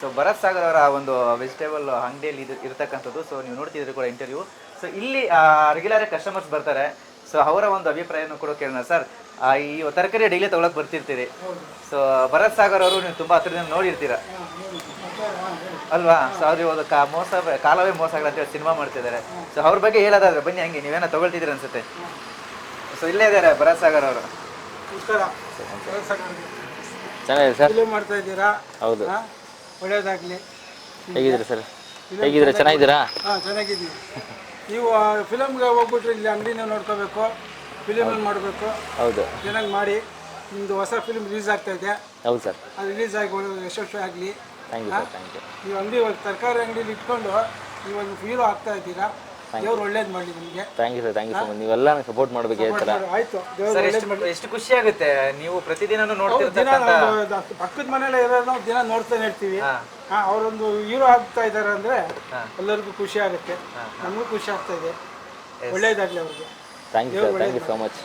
So Bharat Sagar ಅವರ ಒಂದು vegetable ಅಂಗಡಿಯಲ್ಲಿ ಇರ್ತಕ್ಕಂಥದ್ದು. ಸೊ ನೀವು ನೋಡ್ತಿದ್ರಿ ಕೂಡ ಇಂಟರ್ವ್ಯೂ. ಸೊ ಇಲ್ಲಿ ರೆಗ್ಯುಲರ್ ಕಸ್ಟಮರ್ಸ್ ಬರ್ತಾರೆ. ಸೊ ಅವರ ಒಂದು ಅಭಿಪ್ರಾಯನೂ ಕೂಡ ಕೇಳೋಣ. ಸರ್, ಈ ತರಕಾರಿ ಡೈಲಿ ತೊಗೊಳಕ್ಕೆ ಬರ್ತಿರ್ತೀರಿ. ಸೊ ಭರತ್ ಸಾಗರ್ ಅವರು ನೀವು ತುಂಬ ಹತ್ರದಿಂದ ನೋಡಿರ್ತೀರ ಅಲ್ವಾ? ಸೊ ಅವ್ರು ಇವಾಗ ಕಾಲವೇ ಮೋಸ ಆಗಲ್ಲ ಅಂತೇಳಿ ಸಿನಿಮಾ ಮಾಡ್ತಿದ್ದಾರೆ. ಸೊ ಅವ್ರ ಬಗ್ಗೆ ಹೇಳೋದಾದ್ರೆ ಬನ್ನಿ, ಹಂಗೆ ನೀವೇನೋ ತೊಗೊಳ್ತಿದ್ದೀರ ಅನ್ಸುತ್ತೆ. ಸೊ ಇಲ್ಲೇ ಇದ್ದಾರೆ ಭರತ್ ಸಾಗರ್ ಅವರು. ಚೆನ್ನಾಗಿದೆ ಸರ್. ಫಿಲ್ಮ್ ಮಾಡ್ತಾ ಇದ್ದೀರಾ? ಹೌದು. ಒಳ್ಳೇದಾಗಲಿ. ಹೇಗಿದ್ದೀರಾ ಸರ್? ಹೇಗಿದ್ದೀರಾ? ಚೆನ್ನಾಗಿದ್ದೀರಾ? ಹಾಂ, ಚೆನ್ನಾಗಿದ್ದೀವಿ. ನೀವು ಫಿಲಮ್ಗೆ ಹೋಗ್ಬಿಟ್ರೆ ಇಲ್ಲಿ ಅಂಗಡಿನ ನೋಡ್ಕೋಬೇಕು, ಫಿಲಿಮಲ್ಲಿ ಮಾಡಬೇಕು. ಹೌದು, ಚೆನ್ನಾಗಿ ಮಾಡಿ. ನಿಮ್ಮದು ಹೊಸ ಫಿಲ್ಮ್ ರಿಲೀಸ್ ಆಗ್ತಾ ಇದೆ. ಹೌದು ಸರ್. ಅದು ರಿಲೀಸ್ ಆಗಿ ಯಶಸ್ವಿ ಆಗಲಿ. Thank you sir. Thank you. ನೀವು ಅಂಗಡಿ ತರಕಾರಿ ಅಂಗಡಿಲಿ ಇಟ್ಕೊಂಡು ನೀವೊಂದು ಹೀರೋ ಆಗ್ತಾ ಇದ್ದೀರಾ. ದೇವ್ರು ಒಳ್ಳೇದು ಮಾಡಲಿ ನಿಮಗೆ. Thank you sir. Thank you so much. ನೀವೆಲ್ಲ ಸಪೋರ್ಟ್ ಮಾಡಬೇಕು ಹೇಳ್ತೀರಾ? ಆಯಿತು, ದೇವ್ರು ಸರ್, ಒಳ್ಳೇದು ಮಾಡಲಿ. ಎಷ್ಟು ಖುಷಿ ಆಗುತ್ತೆ ನೀವು ಪ್ರತಿದಿನ ದಿನ ನೋಡ್ತಿರ್ತಕ್ಕಂಥ. ಪಕ್ಕದ ಮನೇಲೆ ಇರೋದು ನಾವು ದಿನ ನೋಡ್ತಾನೆ ಇರ್ತೀವಿ. ಅವರೊಂದು ಹೀರೋ ಆಗ್ತಾ ಇದ್ದಾರೆ ಅಂದರೆ ಎಲ್ಲರಿಗೂ ಖುಷಿ ಆಗುತ್ತೆ, ನಮಗೂ ಖುಷಿ ಆಗ್ತಾ ಇದೆ. ಒಳ್ಳೇದಾಗಲಿ ಅವ್ರಿಗೆ. Thank you sir. Thank you so much.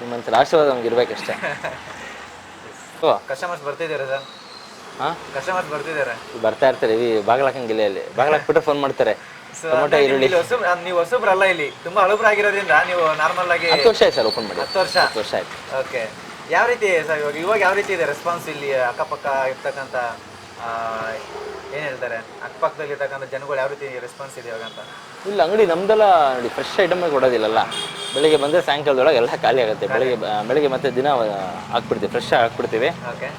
ನಿಮ್ಮಂತ ಆಶೀರ್ವಾದ ನಮ್ಗೆ ಇರಬೇಕಷ್ಟೇ. ಕಸ್ಟಮರ್ಸ್ ಬರ್ತಿದ್ದಾರೆ ಸರ್. ಹಾಂ, ಕಸ್ಟಮರ್ಸ್ ಬರ್ತಿದ್ದಾರೆ, ಬರ್ತಾ ಇರ್ತಾರೆ. ಈ ಬಾಗಿಲಾಕಂಗಿಲ್ಲ, ಇಲ್ಲಿ ಬಾಗಿಲಾಕ್ಬಿಟ್ರೆ ಫೋನ್ ಮಾಡ್ತಾರೆ. ಟೊಮೊಟೊ, ಈರುಳ್ಳಿ. ನೀವು ಹೊಸಬ್ರಲ್ಲ, ಇಲ್ಲಿ ತುಂಬಾ ಹಳಬ್ರಾಗಿರೋದ್ರಿಂದ ನೀವು ನಾರ್ಮಲ್ ಆಗಿ 10 ವರ್ಷ ಆಯ್ತು ಸರ್ ಓಪನ್ ಮಾಡಿ. 10 ವರ್ಷ ಆಯ್ತು. ಓಕೆ. ಯಾವ ರೀತಿ ಸರ್ ಇವಾಗ ಯಾವ ರೀತಿ ಇದೆ ರೆಸ್ಪಾನ್ಸ್ ಇಲ್ಲಿ ಅಕ್ಕಪಕ್ಕ ಇರ್ತಕ್ಕಂಥ ಏನು ಹೇಳ್ತಾರೆ, ಅಕ್ಕಪಕ್ಕದಲ್ಲಿ ಇರ್ತಕ್ಕಂಥ ಜನಗಳು ಯಾವ ರೀತಿ ರೆಸ್ಪಾನ್ಸ್ ಇದೆ ಇವಾಗ ಅಂತ? ಇಲ್ಲ, ಅಂಗಡಿ ನಮ್ದೆಲ್ಲ ನೋಡಿ, ಫ್ರೆಶ್ ಐಟಮ್ ಕೊಡೋದಿಲ್ಲಲ್ಲ. ಬೆಳಿಗ್ಗೆ ಬಂದರೆ ಸಾಯಂಕಾಲದೊಳಗೆ ಎಲ್ಲ ಖಾಲಿ ಆಗುತ್ತೆ. ಬೆಳಿಗ್ಗೆ ಮತ್ತೆ ದಿನ ಹಾಕ್ಬಿಡ್ತೀವಿ, ಫ್ರೆಶ್ ಹಾಕ್ಬಿಡ್ತೀವಿ. ಓಕೆ.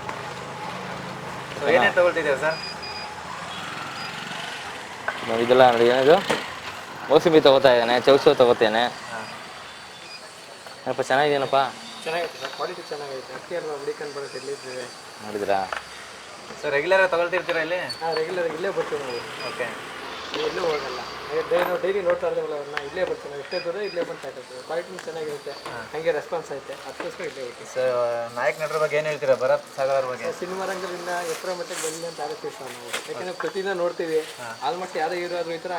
ಸೊ ಏನೇನು ತಗೊಳ್ತಿದ್ದೀರಾ ಸರ್? ನೋಡಿ, ಇದೆಲ್ಲ ನೋಡಿ, ಏನಿದು ಮೋಸಂಬಿ ತೊಗೋತಾ ಇದ್ದಾನೆ, ಚೌಸು ತೊಗೋತೇನೆ. ಏನಪ್ಪ ಚೆನ್ನಾಗಿದೇನಪ್ಪ? ಚೆನ್ನಾಗೈತೆ ಸರ್, ಕ್ವಾಲಿಟಿ ಚೆನ್ನಾಗೈತೆ. ಅಕ್ಕಿ ಅಲ್ವಾ ಹುಡಿಕೊಂಡು ಬರೋದು ಎಲ್ಲಿದ್ದೇವೆ ನೋಡಿದ್ರಾ? ಸೊ ರೆಗ್ಯುಲರ್ ತಗೊಳ್ತಿರ್ತೀರಾ ಇಲ್ಲಿ? ಹಾಂ, ರೆಗ್ಯುಲರ್ ಇಲ್ಲೇ ಬರ್ತೀವಿ ನಾವು. ಓಕೆ. ಎಲ್ಲೂ ಹೋಗಲ್ಲ. ಡೈಲಿ ನೋಡ್ತಾ ಇದ್ದೀವಲ್ಲ ಅವ್ರನ್ನ, ಇಲ್ಲೇ ಬರ್ತೀವಿ ನಾವು. ಎಷ್ಟೇ ದೂರ ಇಲ್ಲೇ ಬಂದು ತಗೊಳ್ತೀವಿ. ಕ್ವಾಲಿಟಿ ಚೆನ್ನಾಗಿರುತ್ತೆ, ಹಾಗೆ ರೆಸ್ಪಾನ್ಸ್ ಐತೆ. ಅದಕ್ಕೋಸ್ಕರ ಇಲ್ಲೇ ಹೋಗ್ತೀವಿ. ಸೊ ನಾಯಕ ನಟರ ಬಗ್ಗೆ ಏನು ಹೇಳ್ತೀರಾ, ಭರತ್ ಸಾಗರ್ ಅವ್ರ ಬಗ್ಗೆ? ಸಿನಿಮಾ ರಂಗದಿಂದ ಎತ್ತರ ಮಟ್ಟಿಗೆ ಬಂದಿಲ್ಲ ಅಂತ ಆಗುತ್ತೆ ಸರ್ ನಾವು. ಯಾಕಂದರೆ ಪ್ರತಿದಿನ ನೋಡ್ತೀವಿ. ಆಲ್ಮೋಸ್ಟ್ ಯಾರೋ ಇರೋರು ಈ ಥರ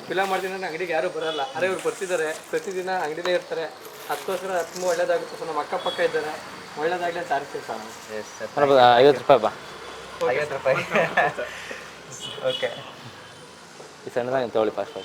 ಫಿಲಮ್ ಮಾಡ್ತೀನಿ ಅಂದ್ರೆ ಅಂಗಡಿಗೆ ಯಾರೂ ಬರಲ್ಲ. ಅರೆ ಇವ್ರು ಬರ್ತಿದ್ದಾರೆ, ಪ್ರತಿದಿನ ಅಂಗಡಿಲೇ ಇರ್ತಾರೆ. ಅದಕ್ಕೋಸ್ಕರ ತುಂಬ ಒಳ್ಳೇದಾಗುತ್ತೆ ಸರ್. ನಮ್ಮ ಅಕ್ಕಪಕ್ಕ ಇದ್ದಾರೆ, ಒಳ್ಳೇದಾಗಲಿ ಅಂತ ಆರಿಸ್ತೀವಿ ಸರ್ ನಾವು. 50 ರೂಪಾಯಿ ಬಾ. 50 ರೂಪಾಯಿ. ಓಕೆ. ಈ ಸಣ್ಣದಾಗ ತೊಗೊಳ್ಳಿ ಫಾಸ್ಟ್.